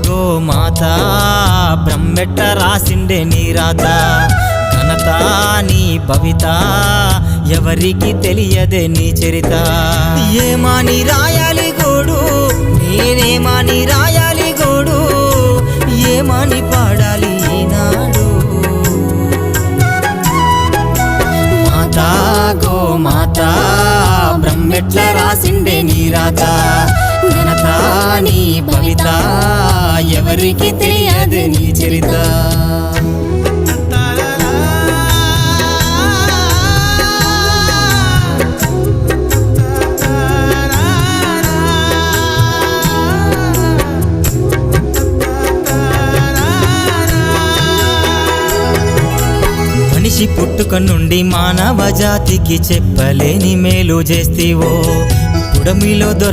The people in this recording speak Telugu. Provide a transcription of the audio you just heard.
గోమాత బ్రహ్మెట్ల రాసిండే నీ రాత ఘనత నీ భవిత ఎవరికి తెలియదే నీ చరిత ఏమాని రాయాలి గోడు నేనేమాని రాయాలి గోడు ఏమాని పాడాలి ఈనాడు మాతా గోమాత బ్రహ్మెట్ల రాసిండే నీ రాత ఘనత నీ భవిత ఎవరికి తెలియదే నీ చరిత మనిషి పుట్టుక నుండి మానవ జాతికి చెప్పలేని మేలు చేస్తీవో పుడమిలో దొర